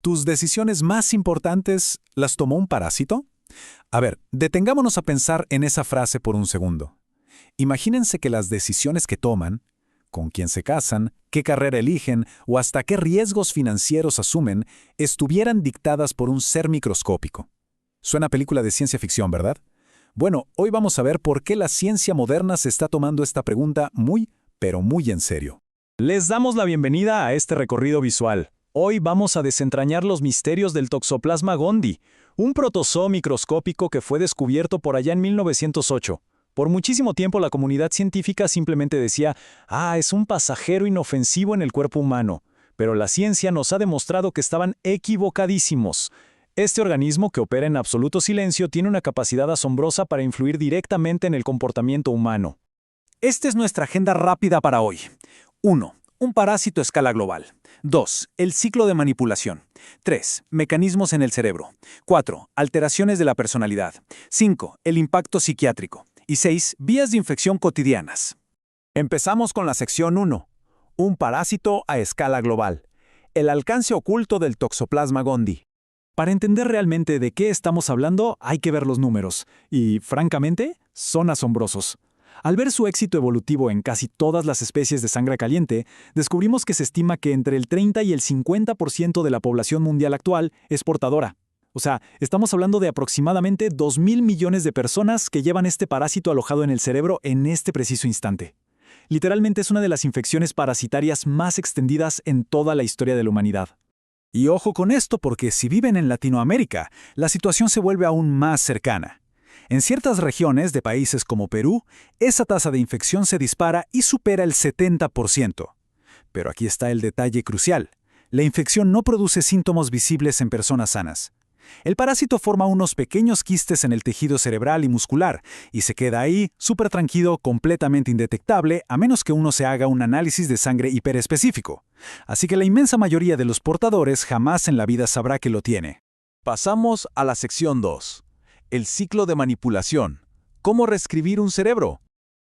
¿Tus decisiones más importantes las tomó un parásito? A ver, detengámonos a pensar en esa frase por un segundo. Imagínense que las decisiones que toman, con quién se casan, qué carrera eligen o hasta qué riesgos financieros asumen, estuvieran dictadas por un ser microscópico. Suena a película de ciencia ficción, ¿verdad? Bueno, hoy vamos a ver por qué la ciencia moderna se está tomando esta pregunta muy, pero muy en serio. Les damos la bienvenida a este recorrido visual. Hoy vamos a desentrañar los misterios del Toxoplasma gondii, un protozoo microscópico que fue descubierto por allá en 1908. Por muchísimo tiempo la comunidad científica simplemente decía, es un pasajero inofensivo en el cuerpo humano. Pero la ciencia nos ha demostrado que estaban equivocadísimos. Este organismo, que opera en absoluto silencio, tiene una capacidad asombrosa para influir directamente en el comportamiento humano. Esta es nuestra agenda rápida para hoy. 1. Un parásito a escala global. 2. El ciclo de manipulación. 3. Mecanismos en el cerebro. 4. Alteraciones de la personalidad. 5. El impacto psiquiátrico. Y 6. Vías de infección cotidianas. Empezamos con la sección 1. Un parásito a escala global. El alcance oculto del Toxoplasma gondii. Para entender realmente de qué estamos hablando, hay que ver los números. Y, francamente, son asombrosos. Al ver su éxito evolutivo en casi todas las especies de sangre caliente, descubrimos que se estima que entre el 30 y el 50% de la población mundial actual es portadora. O sea, estamos hablando de aproximadamente 2.000 millones de personas que llevan este parásito alojado en el cerebro en este preciso instante. Literalmente es una de las infecciones parasitarias más extendidas en toda la historia de la humanidad. Y ojo con esto, porque si viven en Latinoamérica, la situación se vuelve aún más cercana. En ciertas regiones de países como Perú, esa tasa de infección se dispara y supera el 70%. Pero aquí está el detalle crucial. La infección no produce síntomas visibles en personas sanas. El parásito forma unos pequeños quistes en el tejido cerebral y muscular y se queda ahí, súper tranquilo, completamente indetectable, a menos que uno se haga un análisis de sangre hiperespecífico. Así que la inmensa mayoría de los portadores jamás en la vida sabrá que lo tiene. Pasamos a la sección 2. El ciclo de manipulación. ¿Cómo reescribir un cerebro?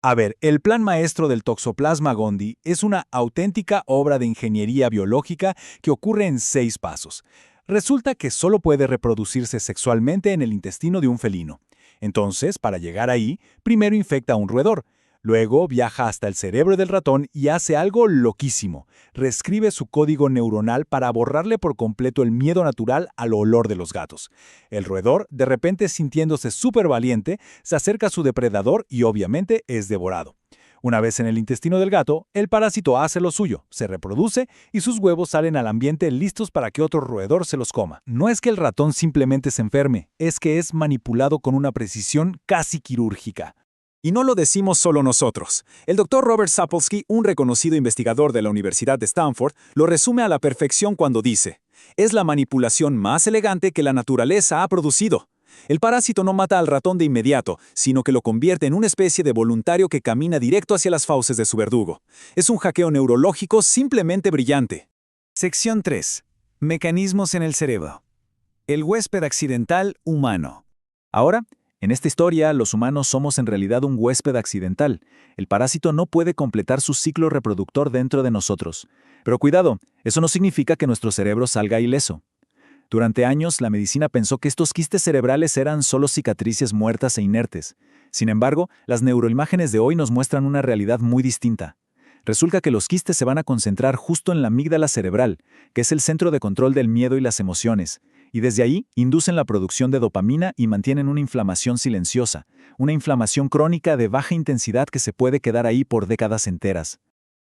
A ver, el plan maestro del Toxoplasma gondii es una auténtica obra de ingeniería biológica que ocurre en 6 pasos. Resulta que solo puede reproducirse sexualmente en el intestino de un felino. Entonces, para llegar ahí, primero infecta a un roedor. Luego viaja hasta el cerebro del ratón y hace algo loquísimo. Reescribe su código neuronal para borrarle por completo el miedo natural al olor de los gatos. El roedor, de repente sintiéndose súper valiente, se acerca a su depredador y obviamente es devorado. Una vez en el intestino del gato, el parásito hace lo suyo, se reproduce y sus huevos salen al ambiente listos para que otro roedor se los coma. No es que el ratón simplemente se enferme, es que es manipulado con una precisión casi quirúrgica. Y no lo decimos solo nosotros. El Dr. Robert Sapolsky, un reconocido investigador de la Universidad de Stanford, lo resume a la perfección cuando dice: es la manipulación más elegante que la naturaleza ha producido. El parásito no mata al ratón de inmediato, sino que lo convierte en una especie de voluntario que camina directo hacia las fauces de su verdugo. Es un hackeo neurológico simplemente brillante. Sección 3. Mecanismos en el cerebro. El huésped accidental humano. Ahora, en esta historia, los humanos somos en realidad un huésped accidental. El parásito no puede completar su ciclo reproductor dentro de nosotros. Pero cuidado, eso no significa que nuestro cerebro salga ileso. Durante años, la medicina pensó que estos quistes cerebrales eran solo cicatrices muertas e inertes. Sin embargo, las neuroimágenes de hoy nos muestran una realidad muy distinta. Resulta que los quistes se van a concentrar justo en la amígdala cerebral, que es el centro de control del miedo y las emociones, y desde ahí inducen la producción de dopamina y mantienen una inflamación silenciosa, una inflamación crónica de baja intensidad que se puede quedar ahí por décadas enteras.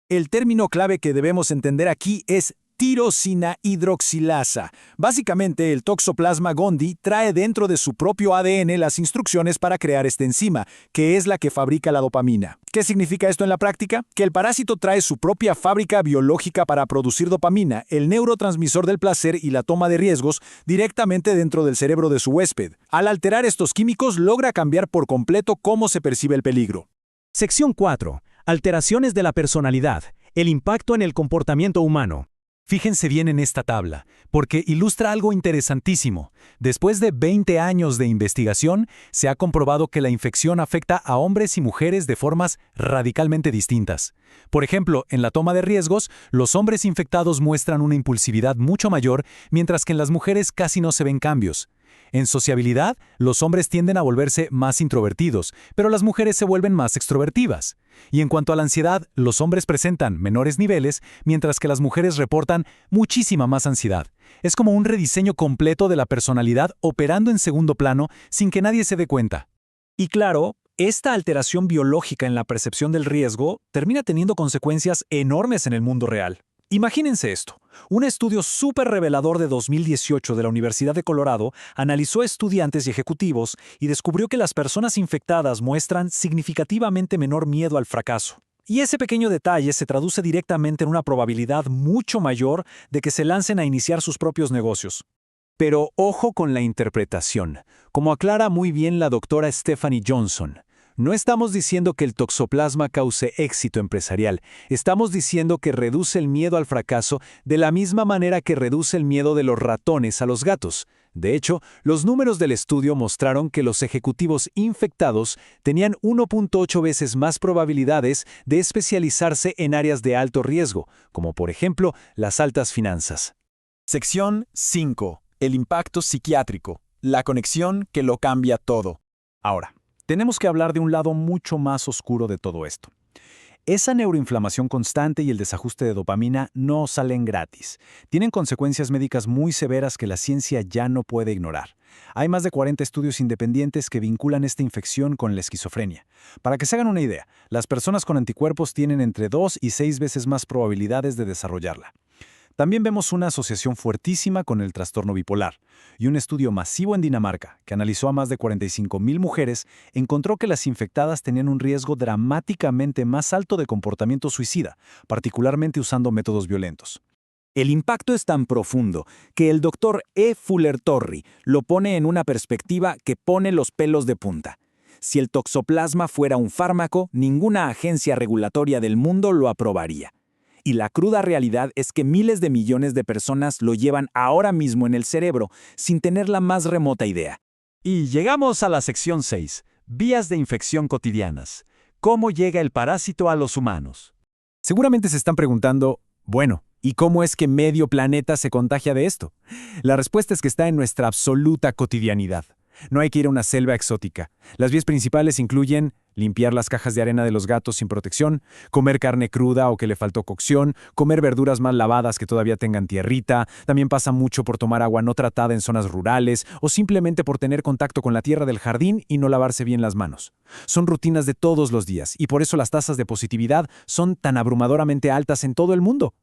El término clave que debemos entender aquí es tirosina hidroxilasa. Básicamente, el Toxoplasma gondii trae dentro de su propio ADN las instrucciones para crear esta enzima, que es la que fabrica la dopamina. ¿Qué significa esto en la práctica? Que el parásito trae su propia fábrica biológica para producir dopamina, el neurotransmisor del placer y la toma de riesgos, directamente dentro del cerebro de su huésped. Al alterar estos químicos, logra cambiar por completo cómo se percibe el peligro. Sección 4. Alteraciones de la personalidad. El impacto en el comportamiento humano. Fíjense bien en esta tabla, porque ilustra algo interesantísimo. Después de 20 años de investigación, se ha comprobado que la infección afecta a hombres y mujeres de formas radicalmente distintas. Por ejemplo, en la toma de riesgos, los hombres infectados muestran una impulsividad mucho mayor, mientras que en las mujeres casi no se ven cambios. En sociabilidad, los hombres tienden a volverse más introvertidos, pero las mujeres se vuelven más extrovertidas. Y en cuanto a la ansiedad, los hombres presentan menores niveles, mientras que las mujeres reportan muchísima más ansiedad. Es como un rediseño completo de la personalidad operando en segundo plano sin que nadie se dé cuenta. Y claro, esta alteración biológica en la percepción del riesgo termina teniendo consecuencias enormes en el mundo real. Imagínense esto. Un estudio súper revelador de 2018 de la Universidad de Colorado analizó a estudiantes y ejecutivos y descubrió que las personas infectadas muestran significativamente menor miedo al fracaso. Y ese pequeño detalle se traduce directamente en una probabilidad mucho mayor de que se lancen a iniciar sus propios negocios. Pero ojo con la interpretación. Como aclara muy bien la doctora Stephanie Johnson, no estamos diciendo que el toxoplasma cause éxito empresarial, estamos diciendo que reduce el miedo al fracaso de la misma manera que reduce el miedo de los ratones a los gatos. De hecho, los números del estudio mostraron que los ejecutivos infectados tenían 1.8 veces más probabilidades de especializarse en áreas de alto riesgo, como por ejemplo las altas finanzas. Sección 5. El impacto psiquiátrico. La conexión que lo cambia todo. Ahora, tenemos que hablar de un lado mucho más oscuro de todo esto. Esa neuroinflamación constante y el desajuste de dopamina no salen gratis. Tienen consecuencias médicas muy severas que la ciencia ya no puede ignorar. Hay más de 40 estudios independientes que vinculan esta infección con la esquizofrenia. Para que se hagan una idea, las personas con anticuerpos tienen entre 2 y 6 veces más probabilidades de desarrollarla. También vemos una asociación fuertísima con el trastorno bipolar, y un estudio masivo en Dinamarca, que analizó a más de 45,000 mujeres, encontró que las infectadas tenían un riesgo dramáticamente más alto de comportamiento suicida, particularmente usando métodos violentos. El impacto es tan profundo que el doctor E. Fuller Torrey lo pone en una perspectiva que pone los pelos de punta. Si el toxoplasma fuera un fármaco, ninguna agencia regulatoria del mundo lo aprobaría. Y la cruda realidad es que miles de millones de personas lo llevan ahora mismo en el cerebro, sin tener la más remota idea. Y llegamos a la sección 6, vías de infección cotidianas. ¿Cómo llega el parásito a los humanos? Seguramente se están preguntando, bueno, ¿y cómo es que medio planeta se contagia de esto? La respuesta es que está en nuestra absoluta cotidianidad. No hay que ir a una selva exótica. Las vías principales incluyen limpiar las cajas de arena de los gatos sin protección, comer carne cruda o que le faltó cocción, comer verduras mal lavadas que todavía tengan tierrita, también pasa mucho por tomar agua no tratada en zonas rurales o simplemente por tener contacto con la tierra del jardín y no lavarse bien las manos. Son rutinas de todos los días y por eso las tasas de positividad son tan abrumadoramente altas en todo el mundo.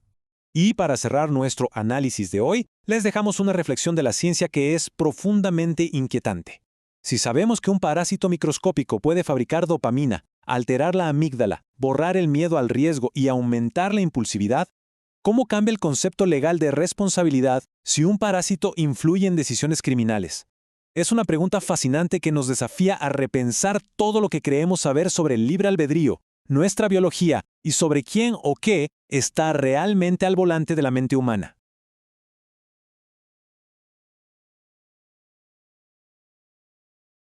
Y para cerrar nuestro análisis de hoy, les dejamos una reflexión de la ciencia que es profundamente inquietante. Si sabemos que un parásito microscópico puede fabricar dopamina, alterar la amígdala, borrar el miedo al riesgo y aumentar la impulsividad, ¿cómo cambia el concepto legal de responsabilidad si un parásito influye en decisiones criminales? Es una pregunta fascinante que nos desafía a repensar todo lo que creemos saber sobre el libre albedrío, nuestra biología y sobre quién o qué está realmente al volante de la mente humana.